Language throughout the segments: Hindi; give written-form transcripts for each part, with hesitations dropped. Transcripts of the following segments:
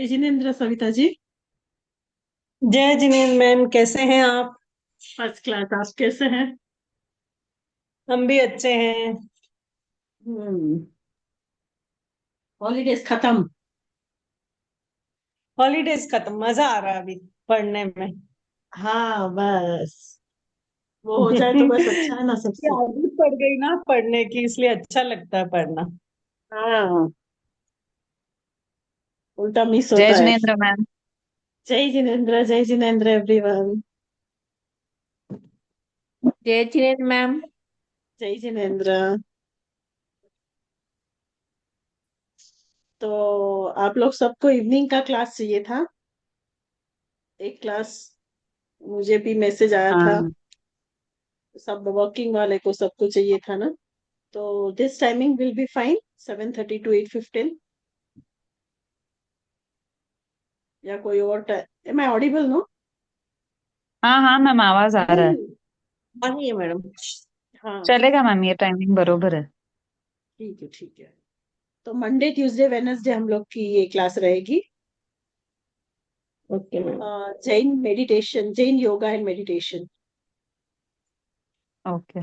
जिनेन्द्र, सविता जी। जय जिनेन्द्र मैम, कैसे हैं आप? First class. आप कैसे हैं? हम भी अच्छे हैं। हम्म। हॉलीडेज खत्म। हॉलीडेज खत्म, मजा आ रहा है अभी पढ़ने में। हाँ, बस वो हो जाए तो बस अच्छा है ना ये सबसे। आदत पड़ गई ना पढ़ने की, इसलिए अच्छा लगता है पढ़ना। हाँ, उल्टा मिस जय होता है। जिनेन्द्र मैम। जय जिनेन्द्र, जय जिनेन्द्र एवरीवन। जय जिनेन्द्र मैम। जय जिनेन्द्र। तो आप लोग सबको इवनिंग का क्लास चाहिए था। एक क्लास मुझे भी मैसेज आया था। हाँ। सब वर्किंग वाले को सबको चाहिए था ना। तो this timing will be fine, 7:30 to 8:15, या कोई और time? Am I audible no? हाँ हाँ मैम, आवाज आ रहा है। आ रही है मैडम। हाँ, चलेगा मैम, ये टाइमिंग बरोबर है। ठीक है ठीक है। तो मंडे ट्यूसडे वेनसडे हम लोग की ये क्लास रहेगी। Okay ma'am. Jain meditation, Jain yoga and meditation. Okay.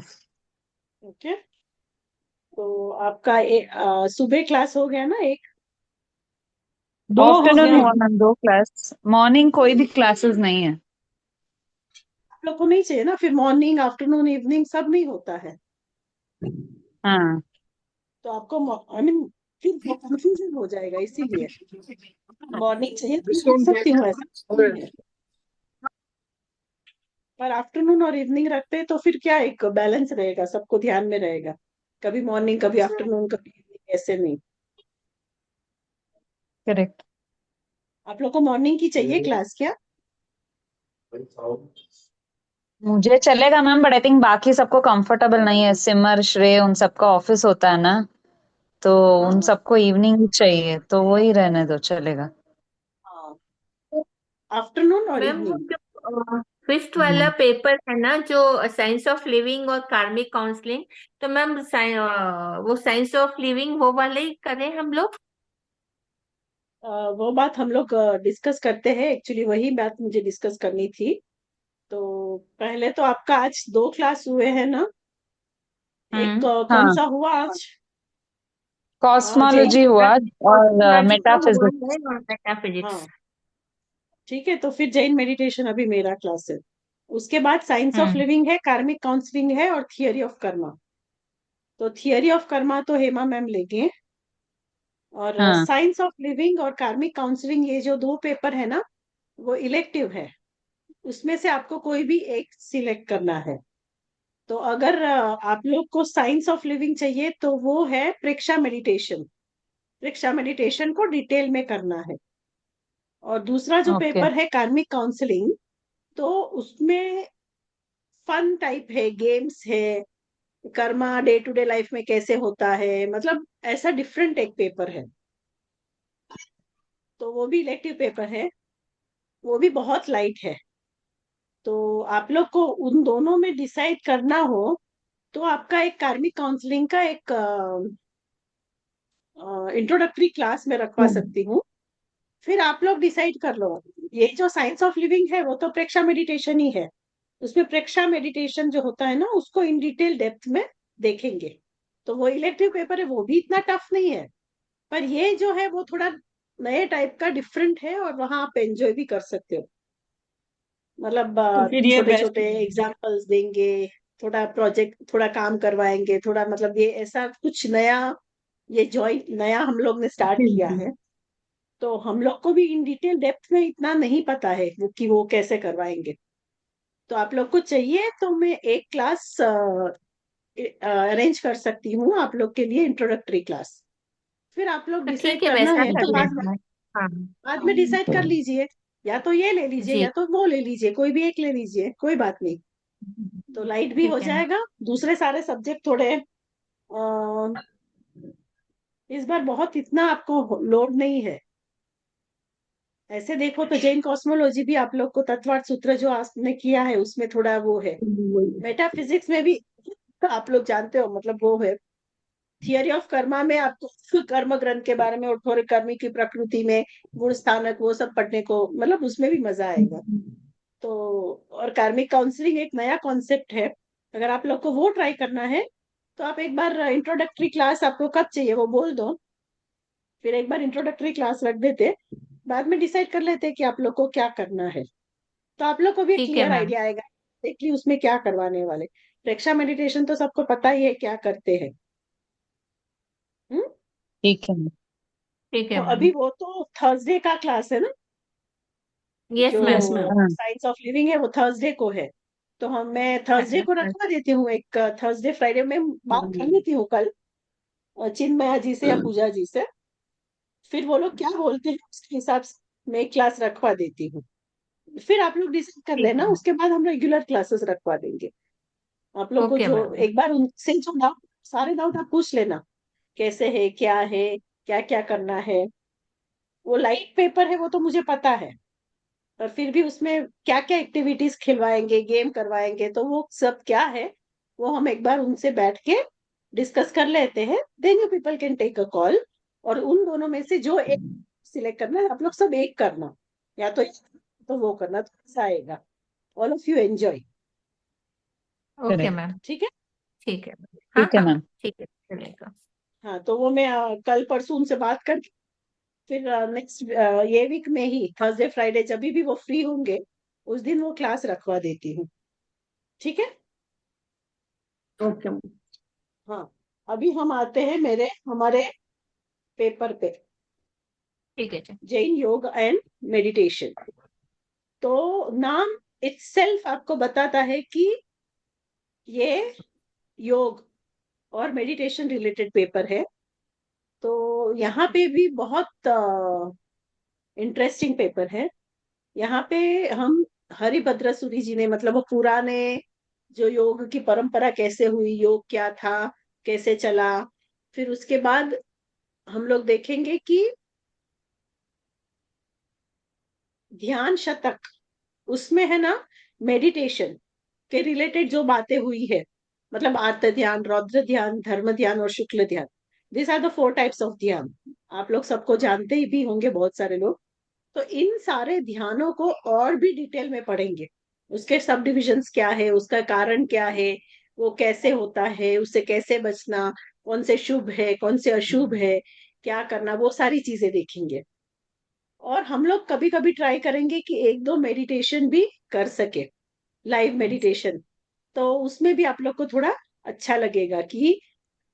Okay. तो आपका सुबह क्लास हो गया ना एक? दो हो आफ्टरनून गया। हुआ मैम, दो क्लास। मॉर्निंग कोई भी क्लासेस नहीं है। आप लोग को नहीं चाहिए ना फिर? मॉर्निंग आफ्टरनून इवनिंग सब नहीं होता है। हाँ। तो आपको आई मीन फिर कंफ्यूजन हो जाएगा, इसीलिए मॉर्निंग चाहिए तो मैं लिख सकती हूँ, ऐसा नहीं है। पर आफ्टरनून और इवनिंग रखते हैं तो फिर क्या एक बैलेंस रहेगा, सबको ध्यान में रहेगा। कभी मॉर्निंग कभी आफ्टरनून कभी इवनिंग, ऐसे नहीं। करेक्ट। आप लोग को मॉर्निंग की चाहिए क्लास क्या? मुझे चलेगा मैम, बट आई थिंक बाकी सबको कंफर्टेबल नहीं है। सिमर, श्रेय, उन सबका ऑफिस होता है ना, तो उन हाँ सबको इवनिंग ही चाहिए, तो वही रहने दो, चलेगा। हाँ, आफ्टरनून और मैम वो इवनिंग। जो फिफ्थ वाला हम्म। पेपर है ना, जो साइंस ऑफ लिविंग और कार्मिक काउंसलिंग, तो मैम वो साइंस ऑफ लिविंग वो वाले ही करें हम लोग। वो बात हम लोग डिस्कस करते हैं, एक्चुअली वही बात मुझे डिस्कस करनी थी। तो पहले तो आपका आज दो क्लास हुए हैं ना? एक कौन हाँ, सा हुआ आज? जैन। कॉस्मोलॉजी हुआ और कॉस्मोलॉजी का हुआ मेटाफिजिक्स। है और मेटाफिजिक्स। हाँ, ठीक है। तो फिर जैन मेडिटेशन अभी मेरा क्लास है। उसके बाद साइंस ऑफ हम्म। लिविंग है, कार्मिक काउंसलिंग है, और थियरी ऑफ कर्मा। तो थियरी ऑफ कर्मा तो हेमा मैम लेंगे। और हाँ। साइंस ऑफ लिविंग और कार्मिक काउंसलिंग, ये जो दो पेपर है ना, वो इलेक्टिव है। उसमें से आपको कोई भी एक सिलेक्ट करना है। तो अगर आप लोग को साइंस ऑफ लिविंग चाहिए तो वो है प्रेक्षा मेडिटेशन। प्रेक्षा मेडिटेशन को डिटेल में करना है। और दूसरा जो ओके। पेपर है कार्मिक काउंसलिंग, तो उसमें फन टाइप है, गेम्स है, karma day to day life में कैसे होता है, मतलब ऐसा डिफरेंट एक पेपर है। तो वो भी इलेक्टिव पेपर है। वो भी बहुत लाइट है। तो आप लोग को उन दोनों में डिसाइड करना हो तो आपका एक कार्मिक काउंसलिंग का एक इंट्रोडक्टरी क्लास में रखवा हम्म। सकती हूँ। फिर आप लोग डिसाइड कर लो। ये जो साइंस ऑफ लिविंग है वो तो प्रेक्षा मेडिटेशन ही है। उसमें प्रेक्षा मेडिटेशन जो होता है ना, उसको इन डिटेल डेप्थ में देखेंगे। तो वो इलेक्टिव पेपर है, वो भी इतना टफ नहीं है। पर ये जो है वो थोड़ा नए टाइप का डिफरेंट है, और वहां आप एंजॉय भी कर सकते हो। मतलब तो फिर ये छोटे बेस्ट। छोटे एग्जाम्पल्स देंगे, थोड़ा प्रोजेक्ट, थोड़ा काम करवाएंगे, थोड़ा मतलब ये ऐसा कुछ नया। ये जॉइंट नया हम लोग ने स्टार्ट जी किया जी। है। तो हम लोग को भी इन डिटेल डेप्थ में इतना नहीं पता है वो कि वो कैसे करवाएंगे। तो आप लोग को चाहिए तो मैं एक क्लास अरेंज कर सकती हूँ आप लोग के लिए, इंट्रोडक्टरी क्लास। फिर आप लोग तो डिसाइड ठीक है, करना वैसा है कर तो बाद लेते हैं। हाँ। बाद में डिसाइड कर लीजिए। या तो ये ले लीजिए जी। या तो वो ले लीजिए, कोई भी एक ले लीजिए, कोई बात नहीं। तो लाइट भी हो ठीक है मैम। जाएगा। दूसरे सारे सब्जेक्ट थोड़े इस बार बहुत इतना आपको लोड नहीं है। ऐसे देखो तो जैन कॉस्मोलॉजी भी आप लोग को तत्वार्थ सूत्र जो आपने किया है उसमें थोड़ा वो है। मेटाफिजिक्स में भी आप लोग जानते हो, मतलब वो है। थियरी ऑफ कर्मा में आपको कर्म ग्रंथ के बारे में और थोड़े कर्मी की प्रकृति में गुण स्थानक वो सब पढ़ने को, मतलब उसमें भी मजा आएगा। तो और कार्मिक काउंसलिंग एक नया कॉन्सेप्ट है, अगर आप लोग को वो ट्राई करना है तो आप एक बार इंट्रोडक्टरी क्लास आपको कब चाहिए वो बोल दो, फिर एक बार इंट्रोडक्टरी क्लास रख देते, बाद में डिसाइड कर लेते कि आप लोग को क्या करना है, तो आप लोग को भी एक ठीक है क्लियर मैम। आइडिया आएगा एक्चुअली उसमें क्या करवाने वाले। प्रेक्षा मेडिटेशन तो सबको पता ही है क्या करते हैं। हम्म। ठीक है मैम। ठीक तो है मैम। अभी वो तो थर्सडे का क्लास है ना, यस जो मैम। Yes ma'am. हाँ साइंस ऑफ लिविंग है वो थर्सडे को है। तो मैं थर्सडे को रखवा देती हूँ, एक थर्सडे फ्राइडे में बात कर लेती हूँ कल चिन्मया जी से या पूजा जी से, फिर वो लोग क्या बोलते हैं उसके हिसाब से मैं क्लास रखवा देती हूँ। फिर आप लोग डिसाइड कर ठीक लेना, है। उसके बाद हम रेगुलर क्लासेस रखवा देंगे। आप लोग को ओके जो मैम। एक बार उनसे जो डाउट, सारे डाउट आप पूछ लेना, कैसे है, क्या क्या करना है। वो लाइट पेपर है वो तो मुझे पता है, पर फिर भी उसमें क्या क्या एक्टिविटीज खिलवाएंगे, गेम करवाएंगे, तो वो सब क्या है वो हम एक बार उनसे बैठ के डिस्कस कर लेते हैं, then you people can take a call. और उन दोनों में से जो एक सिलेक्ट करना है, आप लोग सब एक करना, या तो वो करना, तो ऐसा आएगा। All of you enjoy. Okay correct. Ma'am. ठीक है। ठीक है। हाँ ठीक है हाँ मैम, मैम। ठीक है, चलेगा। हाँ तो वो मैं कल परसों उनसे बात करके फिर नेक्स्ट ये वीक में ही थर्सडे फ्राइडे जब भी वो फ्री होंगे उस दिन वो क्लास रखवा देती हूँ। ठीक है। Okay ma'am. हाँ अभी हम आते हैं हमारे पेपर पे, ठीक है जी। जैन योग एंड मेडिटेशन। तो नाम इटसेल्फ आपको बताता है कि ये योग और मेडिटेशन रिलेटेड पेपर है। तो यहाँ पे भी बहुत इंटरेस्टिंग पेपर है। यहाँ पे हम हरिभद्र सूरी जी ने, मतलब वो पुराने जो योग की परंपरा कैसे हुई, योग क्या था, कैसे चला, फिर उसके बाद हम लोग देखेंगे कि ध्यान शतक, उसमें है ना मेडिटेशन के रिलेटेड जो बातें हुई है, मतलब आर्त ध्यान, रौद्र ध्यान, धर्म ध्यान और शुक्ल ध्यान, this are the 4 types of ध्यान। आप लोग सबको जानते ही भी होंगे बहुत सारे लोग। तो इन सारे ध्यानों को और भी डिटेल में पढ़ेंगे, उसके सब डिविजन्स क्या है, उसका कारण क्या है, वो कैसे होता है, उससे कैसे बचना, कौन से शुभ है कौन से अशुभ है, क्या करना, वो सारी चीजें देखेंगे। और हम लोग कभी कभी ट्राई करेंगे कि एक दो मेडिटेशन भी कर सके, लाइव मेडिटेशन। तो उसमें भी आप लोग को थोड़ा अच्छा लगेगा कि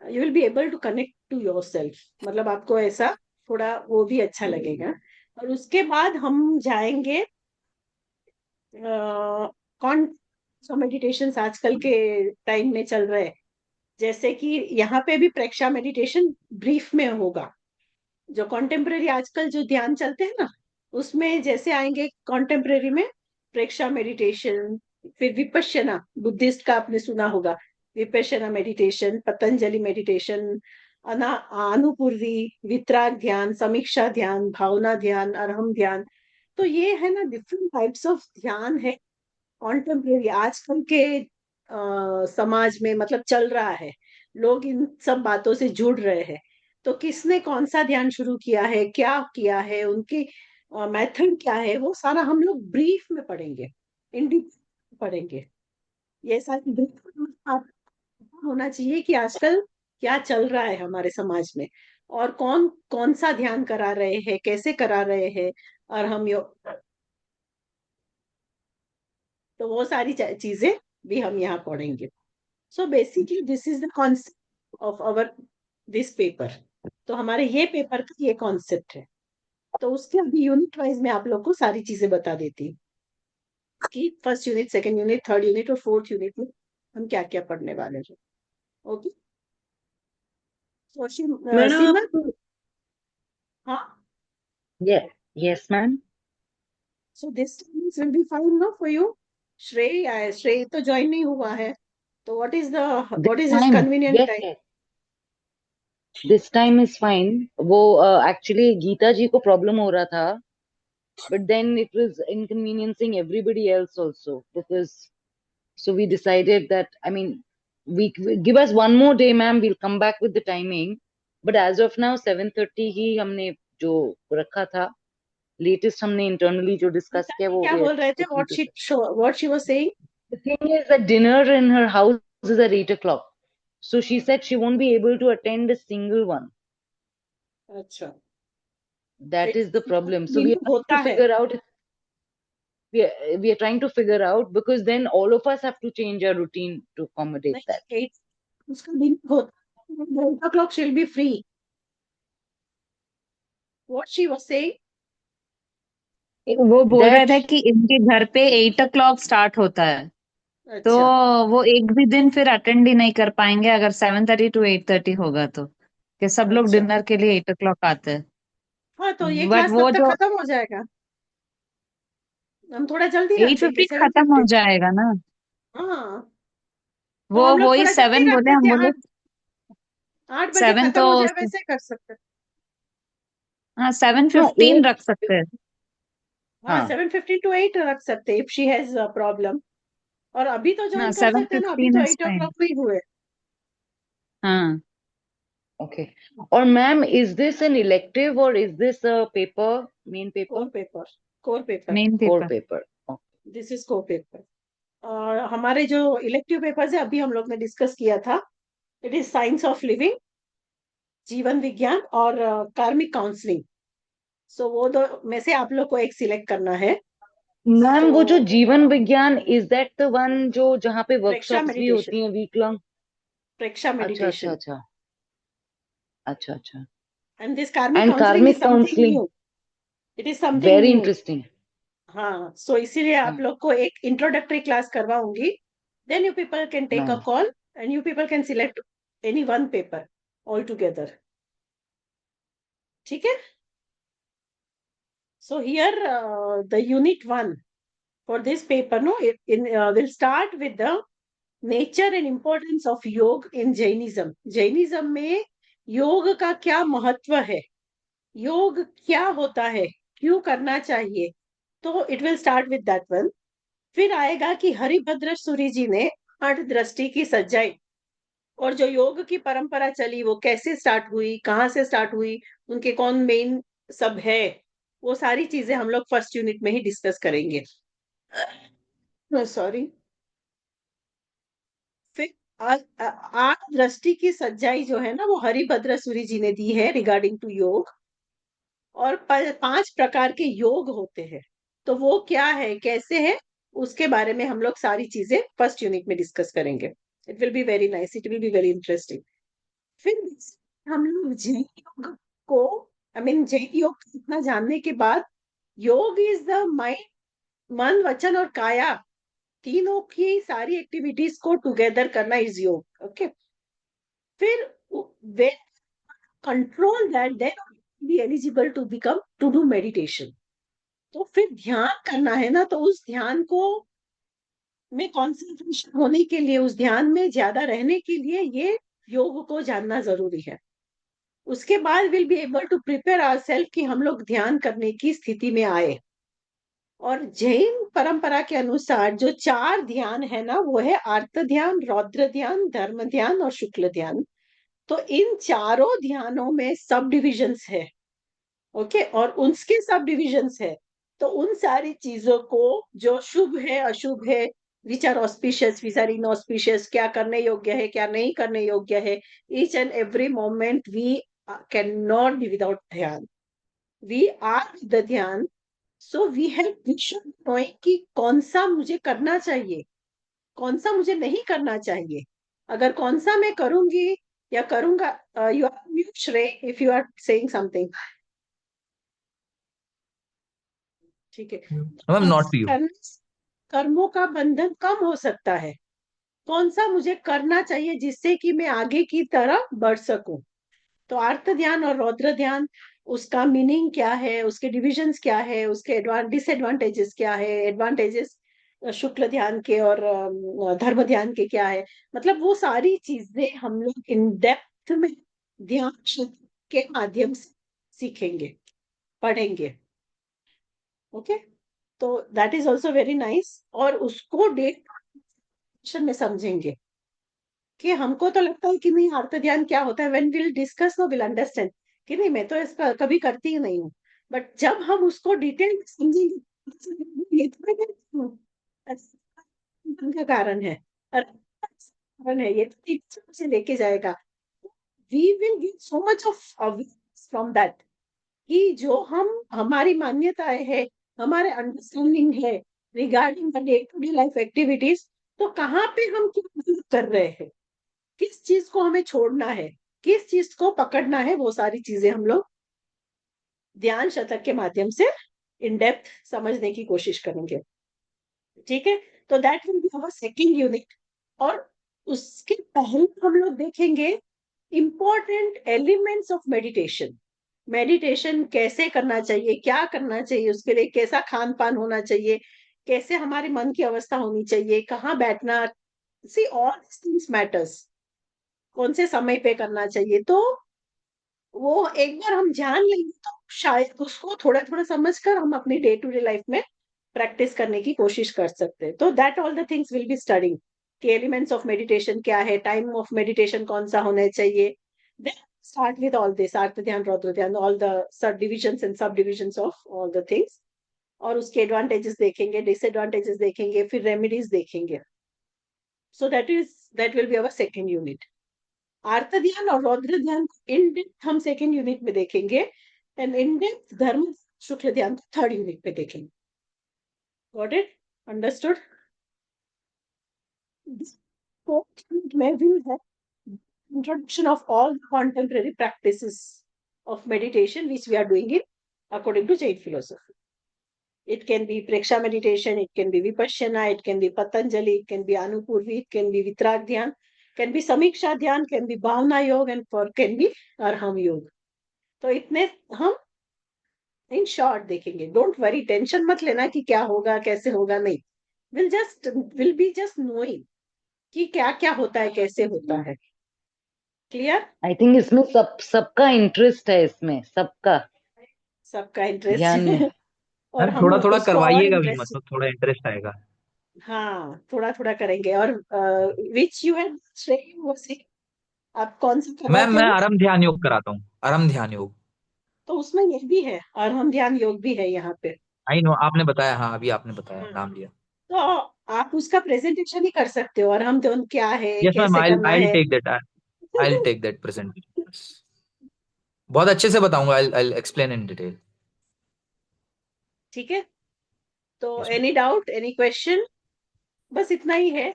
you will be able to connect to yourself, मतलब आपको ऐसा थोड़ा वो भी अच्छा लगेगा। और उसके बाद हम जाएंगे कौन सा मेडिटेशन आजकल के टाइम में चल रहे हैं, जैसे कि यहाँ पे भी प्रेक्षा मेडिटेशन ब्रीफ में होगा। जो कॉन्टेम्परेरी आजकल जो ध्यान चलते हैं ना, उसमें जैसे आएंगे कॉन्टेम्परेरी में प्रेक्षा मेडिटेशन, फिर विपश्यना, बुद्धिस्ट का आपने सुना होगा, विपश्यना मेडिटेशन, पतंजलि मेडिटेशन, अनुपूर्वी, वितराग ध्यान, समीक्षा ध्यान, भावना ध्यान, अरहम ध्यान। तो ये है ना डिफरेंट टाइप्स ऑफ ध्यान है, कॉन्टेम्परेरी आजकल के समाज में मतलब चल रहा है, लोग इन सब बातों से जुड़ रहे हैं। तो किसने कौन सा ध्यान शुरू किया है, क्या किया है, उनकी मेथड क्या है, वो सारा हम लोग ब्रीफ में पढ़ेंगे, इन डिटेल पढ़ेंगे। ये सारी ब्रीफ आप होना चाहिए कि आजकल क्या चल रहा है हमारे समाज में, और कौन कौन सा ध्यान करा रहे हैं, कैसे करा रहे हैं, और हम तो वो सारी चीजें भी हम यहाँ पढ़ेंगे। So basically this is the concept of our this paper. तो हमारे ये पेपर का ये कॉन्सेप्ट है। तो उसके अभी यूनिट वाइज में आप लोग को सारी चीजें बता देती हूँ कि first unit, second unit, third unit और फोर्थ यूनिट में हम क्या क्या पढ़ने वाले हैं। ओके। तो मैडम सीमा, आप हाँ, Yes, yes, ma'am. So this will be fine no for you. Shrey तो ज्वाइन नहीं हुआ है, तो This what is his time, convenient yes, time? yes. This time is fine. वो actually गीता जी को problem हो रहा था, but then it was inconveniencing everybody else also because so we decided that I mean we give us one more day, ma'am. We'll come back with the timing. But as of now, 7:30 ही हमने जो रखा था, latest हमने internally जो discuss किया वो क्या we are बोल रहे थे? sticking to that. What she was saying? The thing is that dinner in her house is at 8 o'clock. So she said she won't be able to attend a single one. अच्छा, That is the problem. So we are trying होता to है. figure out. We are trying to figure out because then all of us have to change our routine to accommodate नहीं, that. 8 उसका दिन होता है. 8 o'clock she'll be free. What she was saying? वो बोल रहे That थे कि इनके घर पे 8 o'clock स्टार्ट होता है, तो अच्छा, वो एक भी दिन फिर अटेंड ही नहीं कर पाएंगे अगर 7:30 to 8:30 होगा तो, कि सब लोग अच्छा. डिनर के लिए 8 o'clock आते हैं. हाँ, तो ये बट क्लास वो कब तक जो खत्म हो जाएगा? हम थोड़ा जल्दी रख देंगे, 8:15 खत्म हो 7:50. जाएगा ना. हाँ, तो वो हम लोग वही थोड़ा जल्दी 7 रख बोले, हम देते हैं. बोले 8 बजे 7 खत्म तो, हो जाए वैसे कर सकते हैं. हाँ no 7:15 8. रख सकते हैं. हाँ, हाँ 7:15 to 8 रख सकते हैं, if she has a problem. और अभी तो हाँ ज्वाइन कर सकते हैं ना, अभी 7:15 तो इज 8 फाइन. o'clock में ही हुए. हाँ, okay. Or ma'am, is this an elective or is this a paper, main paper? Core paper. Main Core paper. paper. Okay. This is core paper. और हमारे जो इलेक्टिव पेपर्स है अभी हम लोग ने डिस्कस किया था, it is science of living, जीवन विज्ञान और कार्मिक काउंसलिंग. सो वो दो में से आप लोग को एक सिलेक्ट करना है. मैम तो वो जो जीवन विज्ञान इज दैट द वन जो जहाँ पे प्रेक्षा वर्कशॉप्स भी मेडिटेशन. होती हैं वीक लॉन्ग? प्रेक्षा अच्छा अच्छा मेडिटेशन. अच्छा अच्छा अच्छा. And this karmic and counselling is karmic something counselling, new. It is something very new. Interesting. हाँ, सो इसीलिए आप लोग को एक इंट्रोडक्टरी क्लास करवाऊंगी. Then you people can take a nice. Call and you people can select any one paper all together. ठीक है? So here the unit 1 for this paper, no, will start with the nature and importance of योग in Jainism. Jainism में योग का क्या महत्व है, योग क्या होता है, क्यों करना चाहिए, तो it will start with that one. फिर आएगा कि हरिभद्र सूरी जी ने 8 दृष्टि की सज्जाई, और जो योग की परंपरा चली वो कैसे स्टार्ट हुई, कहाँ से स्टार्ट हुई, उनके कौन मेन सब है, वो सारी चीजें हम लोग फर्स्ट यूनिट में ही डिस्कस करेंगे. सॉरी. फिर आठ दृष्टि की सच्चाई जो है ना वो हरिभद्र सूरी जी ने दी है रिगार्डिंग टू योग. और 5 प्रकार के योग होते हैं, तो वो क्या है, कैसे है, उसके बारे में हम लोग सारी चीजें फर्स्ट यूनिट में डिस्कस करेंगे. It will be very nice, it will be very interesting. फिर हम लोग जैन योग को, आई मीन जैन योग इतना जानने के बाद, योग इज द माइंड, मन वचन और काया, तीनों की सारी एक्टिविटीज को टुगेदर करना इज योग. ओके. फिर control that, then be eligible to become to do meditation. तो फिर ध्यान करना है ना, तो उस ध्यान को में कॉन्सेंट्रेशन होने के लिए, उस ध्यान में ज्यादा रहने के लिए ये योग को जानना जरूरी है. उसके बाद will be able to prepare ourself कि हम लोग ध्यान करने की स्थिति में आए. और जैन परंपरा के अनुसार जो 4 ध्यान है ना, वो है आर्त ध्यान, रौद्र ध्यान, धर्म ध्यान और शुक्ल ध्यान. तो इन चारों ध्यानों में सब डिविजन्स है. ओके. और उसके सब डिविजन्स है, तो उन सारी चीजों को जो शुभ है, अशुभ है, which are auspicious, which are inauspicious, क्या करने योग्य है, क्या नहीं करने योग्य है, each and every moment we can not be without dhyan. We are with the dhyan. So we should knowing कि कौन सा मुझे करना चाहिए, कौन सा मुझे नहीं करना चाहिए. अगर कौन सा मैं करूंगी या करूंगा, you are mute Shrey if you are saying something. ठीक है. Ma'am not you. कर्मों का बंधन कम हो सकता है. कौन सा मुझे करना चाहिए जिससे कि मैं आगे की तरह बढ़ सकूं. तो आर्त ध्यान और रौद्र ध्यान, उसका मीनिंग क्या है, उसके डिविजन्स क्या है, उसके डिसएडवांटेजेस क्या है, एडवांटेजेस शुक्ल ध्यान के और धर्म ध्यान के क्या है, मतलब वो सारी चीजें हम लोग इन डेप्थ में ध्यान के माध्यम से सीखेंगे, पढ़ेंगे. ओके. तो that is also very nice. और उसको डेट में समझेंगे कि हमको तो लगता है कि नहीं आर्त ध्यान क्या होता है, when will discuss no will understand कि नहीं मैं तो इसका कभी करती ही नहीं हूँ, बट जब हम उसको डिटेल में समझेंगे ये तो मैं करती हूँ, ऐसा का कारण है, और कारण है, ये तो टीचर से लेके जाएगा, we will get so much of from that, कि जो हम हमारी मान्यताएं है, हमारे अंडरस्टैंडिंग है regarding the day to day life activities, तो कहाँ पे हम क्या गलत कर रहे हैं, किस चीज को हमें छोड़ना है, किस चीज को पकड़ना है, वो सारी चीजें हम लोग ध्यान शतक के माध्यम से इन डेप्थ समझने की कोशिश करेंगे। ठीक है, तो that will be our second unit. और उसके पहले हम लोग देखेंगे important elements of meditation. Meditation कैसे करना चाहिए, क्या करना चाहिए, उसके लिए कैसा खान पान होना चाहिए, कैसे हमारे मन की अवस्था होनी चाहिए, कहाँ बैठना, सी ऑल थिंग्स मैटर्स, कौन से समय पे करना चाहिए। तो वो एक बार हम जान लेंगे तो शायद उसको थोड़ा थोड़ा समझ कर हम अपनी डे टू डे लाइफ में प्रैक्टिस करने की कोशिश कर सकते हैं। तो that all the things will be studying कि एलिमेंट्स ऑफ मेडिटेशन क्या है, टाइम ऑफ मेडिटेशन कौन सा होना चाहिए, then start with all this आर्त ध्यान, रौद्र ध्यान, all the sub divisions and sub divisions of all the things, और उसके एडवांटेजेस देखेंगे, डिसएडवांटेजेस देखेंगे, फिर रेमेडीज देखेंगे। So that will be our second unit. आर्त ध्यान और रौद्र ध्यान इन डेप्थ हम सेकेंड यूनिट में देखेंगे, एंड इन डेप्थ धर्म शुक्ल ध्यान थर्ड यूनिट में देखेंगे। Got it? Understood? Fourth unit में विल है introduction of all the contemporary practices of meditation which we are doing it according to Jain philosophy. It can be Preksha meditation, it can be Vipassana, it can be Patanjali, it can be Anupurvi, it can be Vitrag Dhyan, can be Samiksha Dhyan, can be Bhavana Yoga, and for can be Arham Yoga. तो इतने हम इन शॉर्ट देखेंगे। डोंट वरी, टेंशन मत लेना कि क्या होगा कैसे होगा, नहीं, विल बी जस्ट नोइंग कि क्या क्या होता है, कैसे होता है। क्लियर? आई थिंक इसमें सबका इंटरेस्ट है, इसमें सबका सबका इंटरेस्ट ध्यान में। और मैम हम थोड़ा थोड़ा उसको और करवाइएगा भी, इंटरेस्ट, मतलब थोड़ा इंटरेस्ट आएगा। हाँ थोड़ा थोड़ा करेंगे। और विच यू हैड आप कौन सा मैम करवाते मैं हो? आराम ध्यान योग कराता हूँ, आराम ध्यान योग। तो उसमें ये भी है, और हम ध्यान योग भी है यहाँ पे। आई नो, आपने बताया, हाँ अभी आपने बताया, नाम लिया। तो आप उसका प्रेजेंटेशन ही कर सकते हो, और हम ध्यान क्या है, यस मैम, कैसे करना आई है। Take that, I take that presentation. बहुत अच्छे से बताऊंगा, आई एक्सप्लेन इन डिटेल। ठीक है, तो yes ma'am. Any doubt, any question? बस इतना ही है।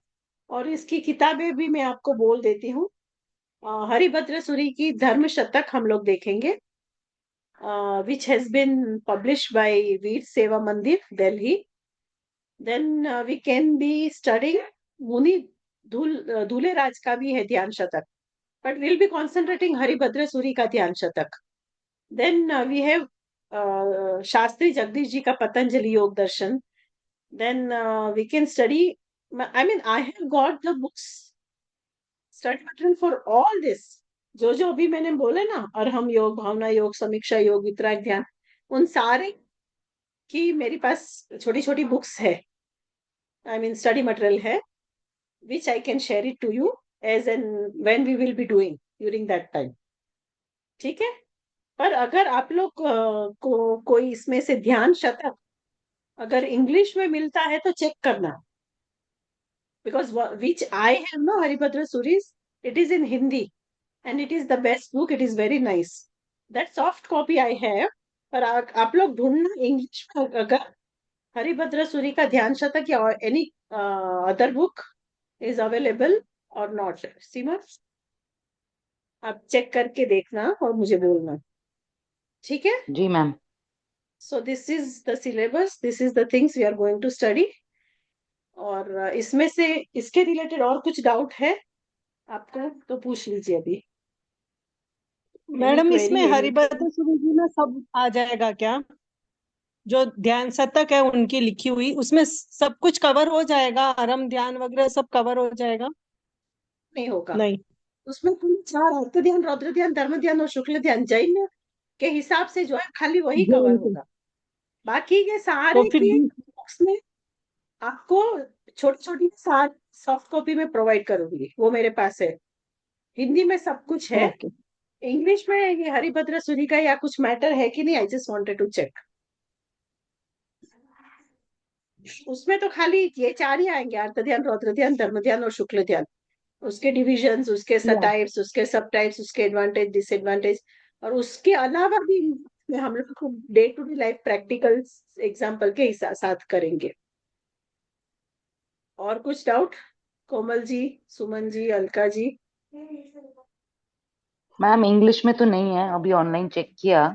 और इसकी किताबें भी मैं आपको बोल देती हूँ। हरिभद्र सूरी की धर्म शतक हम लोग देखेंगे, which has been published by Veer Seva Mandir, Delhi. Then we can be studying Muni Dhule Raj का भी है ध्यान शतक, but we'll be concentrating Haribhadra Suri का ध्यान शतक. Then we have Shastri Jagdish ji का Patanjali Yog Darshan. Then we can study, I mean, I have got the books, study material for all this. जो जो अभी मैंने बोले ना, अरहम योग, भावना योग, समीक्षा योग, वितराग ध्यान, उन सारे की मेरे पास छोटी छोटी बुक्स है, आई मीन स्टडी मटेरियल है, which I can share it to you as an when we will be doing during that time. ठीक है, पर अगर आप लोग को कोई इसमें से ध्यान शतक अगर इंग्लिश में मिलता है तो चेक करना, because which I have no Haribhadra Suris, it is in Hindi and it is the best book, it is very nice, that soft copy I have। पर आप लोग ढूंढना इंग्लिश में, अगर हरिभद्र सूरी का ध्यान शतक या any other book is available और नॉट। सीमा, आप चेक करके देखना और मुझे बोलना, ठीक है? जी ma'am. So this is the syllabus, this is the things we are going to study. और इसमें से इसके रिलेटेड और कुछ डाउट है आपको तो पूछ लीजिए अभी। मैडम query, इसमें any- हरिभद्र सूरी जी में सब आ जाएगा क्या? जो ध्यान शतक है उनकी लिखी हुई, उसमें सब कुछ कवर हो जाएगा, आराम ध्यान वगैरह सब कवर हो जाएगा? नहीं होगा, नहीं। उसमें तुम चार अर्थ ध्यान, रौद्र ध्यान, धर्म ध्यान और शुक्ल ध्यान जैन के हिसाब से जो है खाली वही कवर जैन से। होगा। बाकी के तो सारे फिर की बुक्स में आपको छोटी छोटी सारी सॉफ्ट कॉपी में प्रोवाइड करूंगी, वो मेरे पास है। हिंदी में सब कुछ है। ओके इंग्लिश में ये हरिभद्र सूरी का या कुछ मैटर है कि नहीं, I just wanted to check. उसमें तो खाली ये 4 ही आएंगे, अर्थ ध्यान, रौद्र ध्यान, धर्म ध्यान और शुक्ल ध्यान। उसके डिविजन्स, उसके या टाइप्स, उसके सब टाइप्स, उसके एडवांटेज डिसएडवांटेज, और उसके अलावा भी हम लोग को day to day life practical example के साथ करेंगे। और कुछ doubt? Komal ji, Suman ji, Alka ji? Ma'am English में तो नहीं है, अभी ऑनलाइन चेक किया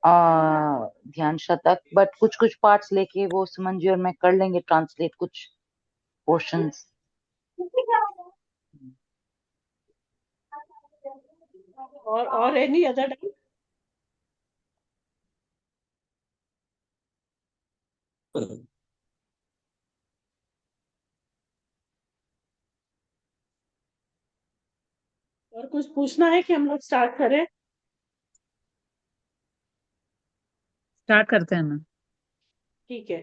ध्यान शतक, बट कुछ कुछ पार्ट्स लेके वो सुमन जी और मैं कर लेंगे ट्रांसलेट कुछ पोर्शंस। और एनी अदर डाउट? और कुछ पूछना है कि हम लोग स्टार्ट करें? स्टार्ट करते हैं ना। ठीक है,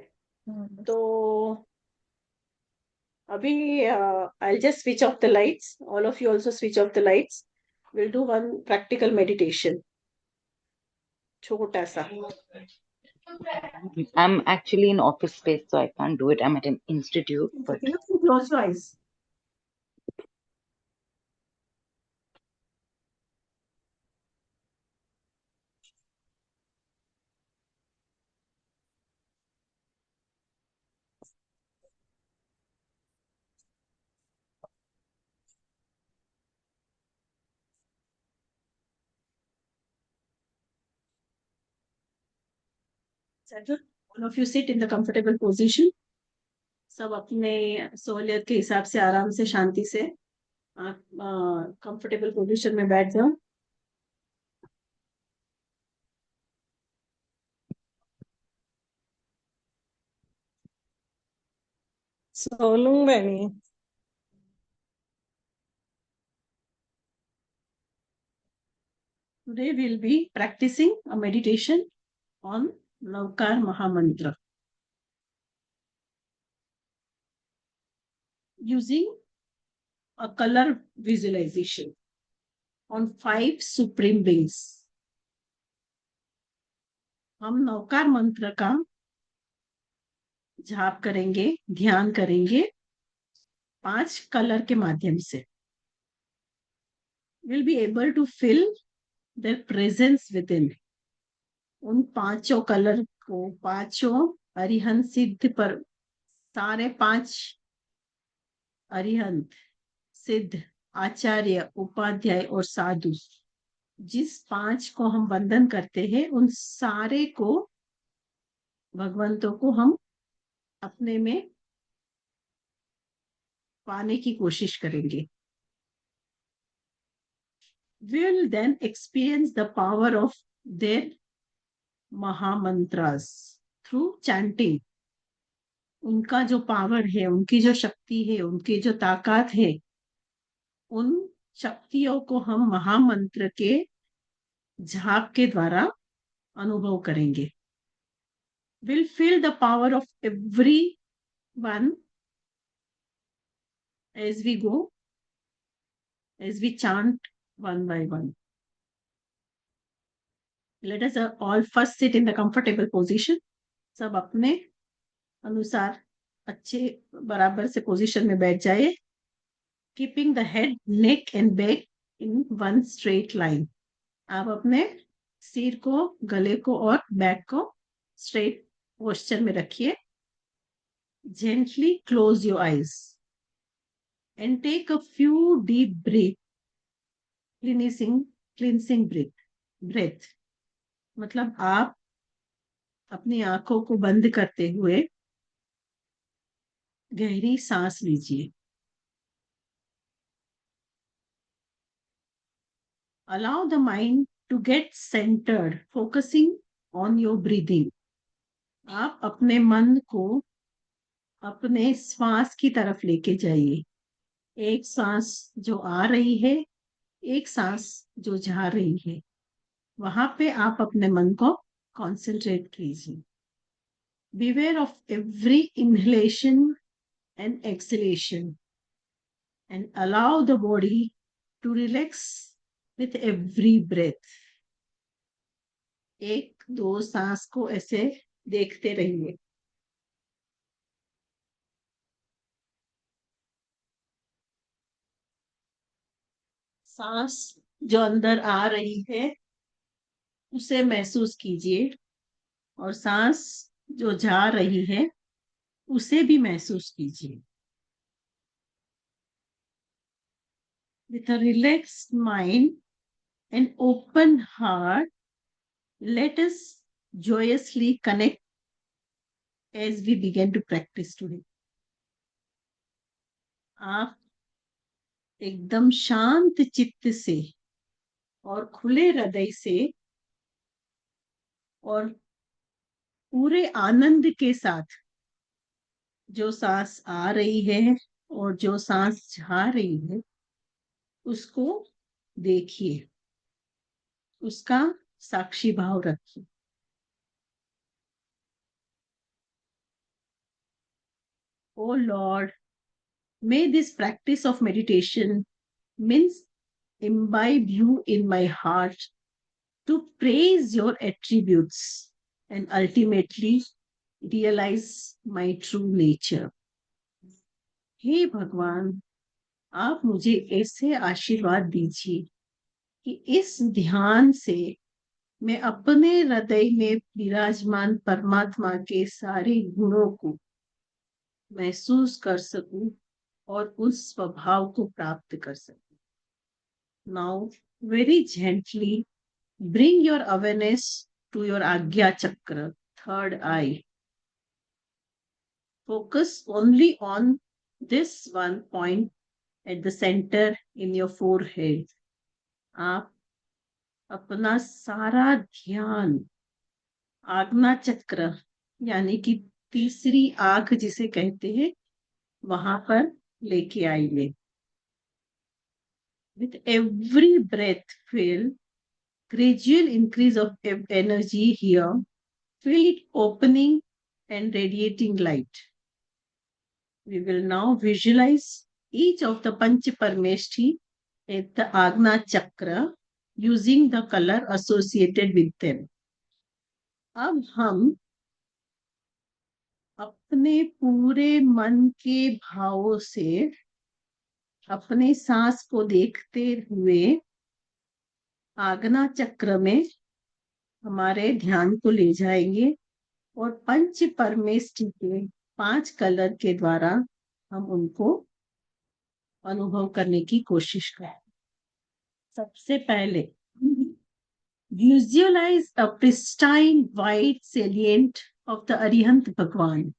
तो अभी I'll just switch off the lights. All of you also switch off the lights. We'll do one practical meditation. छोटा सा। I'm actually in office space, so I can't do it. I'm at an institute, but You have to close your eyes. Settle. All of you sit in the comfortable position. सब अपने सहूलियत के हिसाब से आराम से शांति से आप कंफर्टेबल पोजीशन में बैठ जाओ। सो लूंगा नहीं। Today we'll be practicing a meditation on Navkar Mahamantra using a color visualization on 5 supreme beings. हम नवकार मंत्र का जाप करेंगे, ध्यान करेंगे 5 कलर के माध्यम से। We'll be able to feel their presence within. उन 5 कलर को, 5 अरिहंत सिद्ध पर, सारे 5 अरिहंत सिद्ध आचार्य, उपाध्याय और साधु, जिस 5 को हम वंदन करते हैं, उन सारे को, भगवंतों को हम अपने में पाने की कोशिश करेंगे। We'll then experience the power of their महामंत्रास through chanting. उनका जो पावर है, उनकी जो शक्ति है, उनकी जो ताकत है, उन शक्तियों को हम महामंत्र के जाप के द्वारा अनुभव करेंगे। We'll feel the power of everyone as we go, as we chant one by one. Let us all first sit in the comfortable position. सब अपने अनुसार अच्छे बराबर से पोजीशन में बैठ जाए, keeping the head, neck and back in one straight line. आप अपने सिर को, गले को और बैक को स्ट्रेट पोस्चर में रखिए। Gently close your eyes and take a few deep breath, cleansing breath. मतलब आप अपनी आंखों को बंद करते हुए गहरी सांस लीजिए। Allow the mind to get centered, focusing on your breathing. आप अपने मन को अपने श्वास की तरफ लेके जाइए। एक सांस जो आ रही है, एक सांस जो जा रही है, वहां पे आप अपने मन को कॉन्सेंट्रेट कीजिए। Beware of every inhalation and exhalation, and allow the body to relax with every breath. एक दो सांस को ऐसे देखते रहिए. सांस जो अंदर आ रही है उसे महसूस कीजिए, और सांस जो जा रही है उसे भी महसूस कीजिए. With a relaxed mind and open heart, let us joyously connect as we begin to practice today. आप एकदम शांत चित्त से और खुले हृदय से और पूरे आनंद के साथ जो सांस आ रही है और जो सांस जा रही है उसको देखिए, उसका साक्षी भाव रखिए. Oh Lord, may this practice of meditation means imbibe you in my heart to praise your attributes and ultimately realize my true nature. हे भगवान, आप मुझे ऐसे आशीर्वाद दीजिए कि इस ध्यान से मैं अपने हृदय में विराजमान परमात्मा के सारे गुणों को महसूस कर सकूं और उस स्वभाव को प्राप्त कर सकूं. Now, very gently bring your awareness to your Agya Chakra, third eye. Focus only on this one point at the center in your forehead. आप अपना सारा ध्यान आज्ञा चक्र यानी कि तीसरी आंख जिसे कहते हैं वहां पर लेके आइए. With every breath, feel gradual increase of energy here. Feel it opening and radiating light. We will now visualize each of the Panch Parmeshthi at the Agna Chakra using the color associated with them. अब हम अपने पूरे मन के भावों से अपने सांस को देखते हुए आज्ञा चक्र में हमारे ध्यान को ले जाएंगे और पंच परमेष्ठी के 5 कलर के द्वारा हम उनको अनुभव करने की कोशिश करें. सबसे पहले visualize a pristine white salient of the Arihant Bhagwan.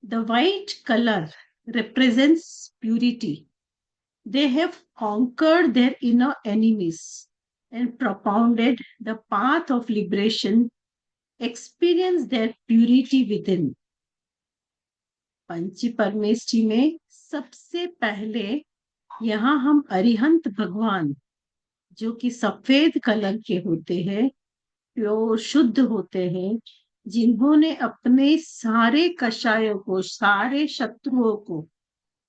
The white color represents purity. They have conquered their inner enemies and propounded the path of liberation. Experience their purity within. पंच परमेष्ठी में सबसे पहले यहाँ हम अरिहंत भगवान जो कि सफेद कलर के होते हैं, प्योर शुद्ध होते हैं, जिन्होंने अपने सारे कषायों को, सारे शत्रुओं को,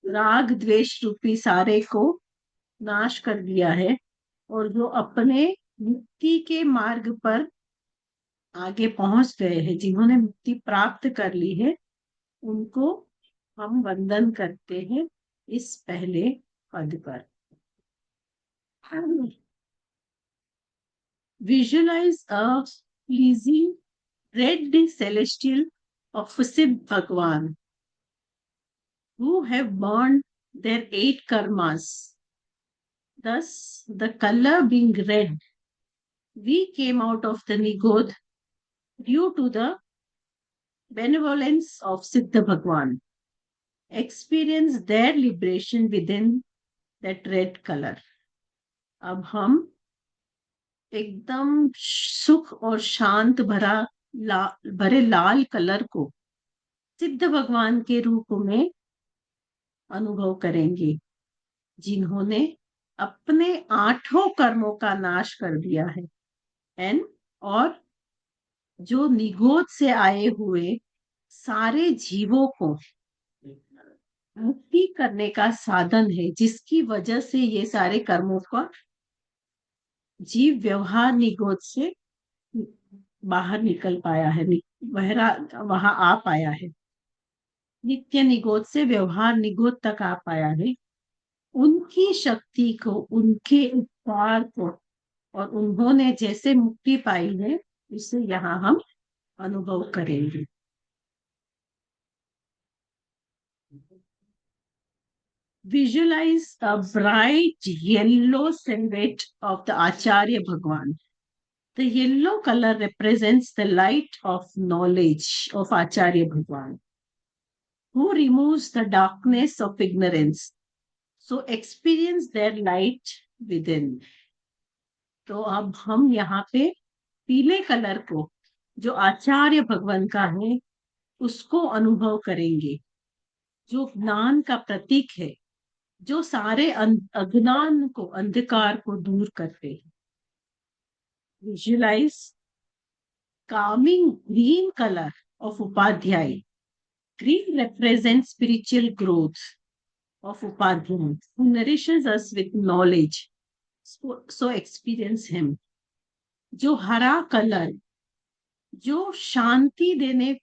राग द्वेष रूपी सारे को नाश कर दिया है और जो अपने मुक्ति के मार्ग पर आगे पहुंच गए हैं, जिन्होंने मुक्ति प्राप्त कर ली है, उनको हम वंदन करते हैं इस पहले पद पर. Visualize a pleasing red celestial of Shiv Bhagwan who have burned their 8 karmas. Thus, the color being red, we came out of the Nigodh due to the benevolence of Siddha Bhagwan. Experience their liberation within that red color. अब हम एकदम सुख और शांत भरे लाल कलर को सिद्ध भगवान के रूप में अनुभव करेंगे, जिन्होंने अपने 8 कर्मों का नाश कर दिया है और जो निगोद से आए हुए सारे जीवों को मुक्ति करने का साधन है, जिसकी वजह से ये सारे कर्मों का जीव व्यवहार निगोद से बाहर निकल पाया है, वहां आ पाया है, नित्य निगोद से व्यवहार निगोद तक आ पाया है। उनकी शक्ति को, उनके उपकार को, और उन्होंने जैसे मुक्ति पाई है, उसे यहाँ हम अनुभव करेंगे। Visualize a bright yellow silhouette of the Acharya Bhagwan. The yellow color represents the light of knowledge of Acharya Bhagwan, who removes the darkness of ignorance. So experience their light within. तो अब हम यहाँ पे पीले कलर को, जो आचार्य भगवान का है, उसको अनुभव करेंगे, जो ज्ञान का प्रतीक है, जो सारे अज्ञान को, अंधकार को दूर करते हैं। Visualise calming green color of Upadhyay. Green represents spiritual growth of Upadhyay, who nourishes us with knowledge. So experience him. जो हरा कलर, जो शांति देने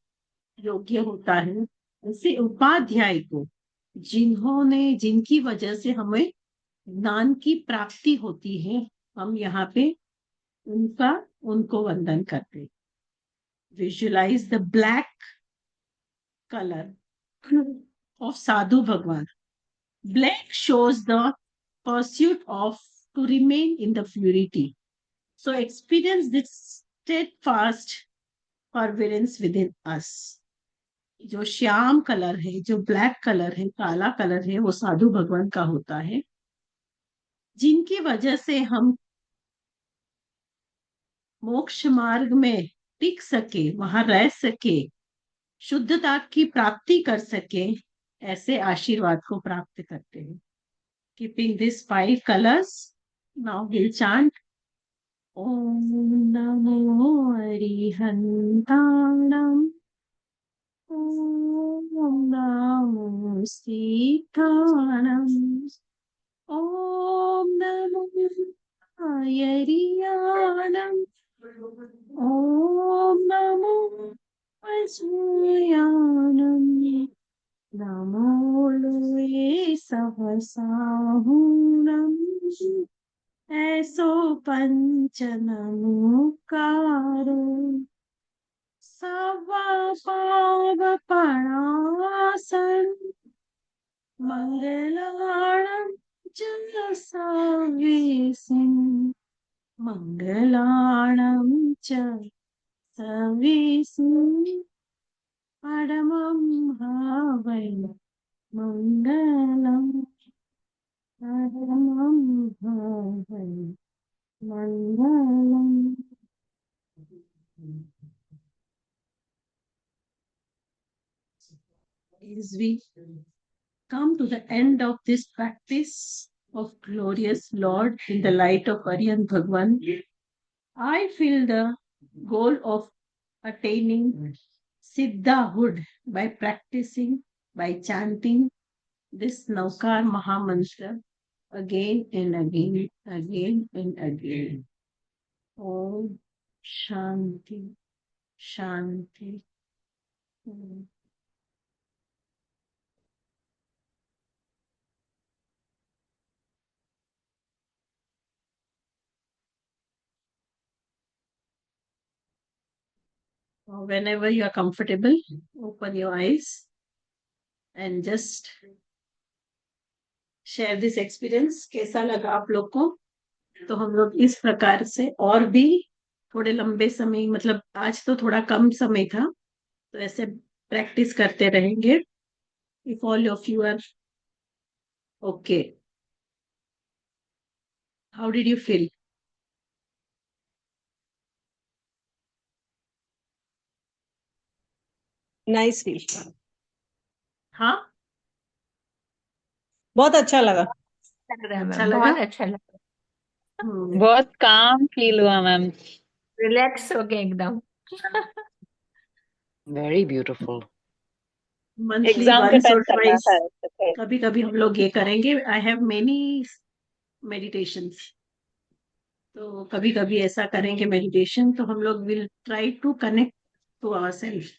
योग्य होता है, ऐसे उपाध्याय को, जिनकी वजह से हमें ज्ञान की प्राप्ति होती है, हम यहाँ पे उनको वंदन करते। Visualize the black color of Sadhu Bhagwan. Black shows the pursuit of to remain in the purity. So experience this steadfast perseverance within us. जो श्याम कलर है, जो ब्लैक कलर है, काला कलर है, वो साधु भगवान का होता है, जिनकी वजह से हम मोक्ष मार्ग में टिक सके, वहां रह सके, शुद्धता की प्राप्ति कर सके, ऐसे आशीर्वाद को प्राप्त करते हैं। Keeping these 5 colors, now we'll chant Om Namo Arihantanam, Om Namo Sithanam, Om Namo Ayariyanam, Om Namo Vajrayanam, Namo Loe Sahasahunam, ऐसो पंच नमोकारो, सवापाव पणासन, मंगलाणं च सवेसिं, मंगलाणं च सवेसिं, परमं भावै मंगलम्, परमं भावै मंगलम्। As we come to the end of this practice of glorious Lord in the light of Aryan Bhagwan, I feel the goal of attaining Siddhahood by practicing, by chanting this Naukar Mahamantra again and again, again and again. Om Shanti, Shanti. Om. Whenever you are comfortable, open your eyes and just share this experience. कैसा लगा आप लोग को? तो हम लोग इस प्रकार से और भी थोड़े लंबे समय, मतलब आज तो थोड़ा कम समय था, तो ऐसे प्रैक्टिस करते रहेंगे. If all of you are okay, how did you feel? Nice feel, हाँ, बहुत अच्छा लगा। लग रहा है अच्छा मैम, लगा? बहुत अच्छा लगा, बहुत काम फील हुआ मैम। रिलैक्स हो गया एकदम। Very beautiful. मंथली एग्जाम के वंस टाइम और करना ट्वाइस था ऐसे तो। कभी कभी हम लोग ये करेंगे. I have many meditations. तो कभी कभी ऐसा करेंगे मेडिटेशन, तो हम लोग will try to connect to our self.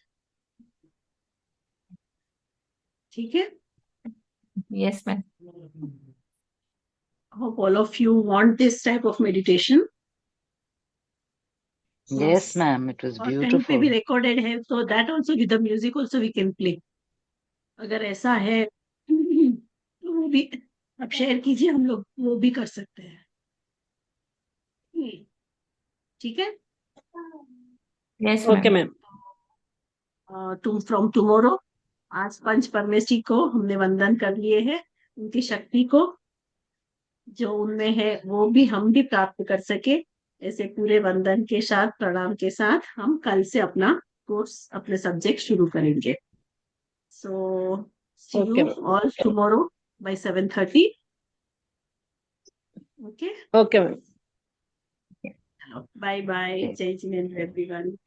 ठीक है. Yes, ma'am. Hope all of you want this type of meditation. Yes, ma'am. It was और कहीं पे भी beautiful. रिकॉर्डेड है, so that also with the music also we can play. अगर ऐसा है तो वो भी आप शेयर कीजिए, हम लोग वो भी कर सकते हैं. ठीक है. Yes, okay ma'am. मैम. तुम फ्रॉम टुमारो आज पंच परमेष्ठी को हमने वंदन कर लिए हैं, उनकी शक्ति को जो उनमें है वो भी हम भी प्राप्त कर सके. ऐसे पूरे वंदन के साथ, प्रणाम के साथ हम कल से अपना कोर्स, अपने सब्जेक्ट शुरू करेंगे. So see okay you ma'am. All tomorrow bye 7:30. Okay. Okay ma'am. Bye bye. Okay. जय जिनेंद्र एवरीवन.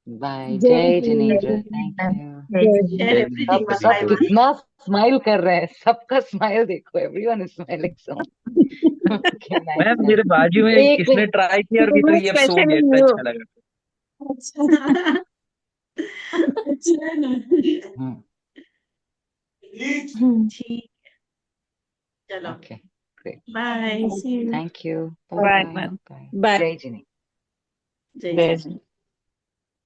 Bye. जय Jai Jinendra. Jinendra. Thank you. Jai जय Jai. Share Jinendra. Everything one सब बाय वन. कितना स्माइल कर रहे हैं, सबका स्माइल देखो. Everyone is smiling so. Okay, nice ma'am मेरे नाइस. बाजू में एक किसने ट्राई किया और भीतर ये अब सो स्पेशली गया, इतना यू. अच्छा लगा. अच्छा है ना. ठीक. चलो. Okay, great. Bye. See you. Thank you. Bye, bye ma'am. Bye. Bye. Jai Jinendra. जय जय जिनेंद्र. जिनेंद्र.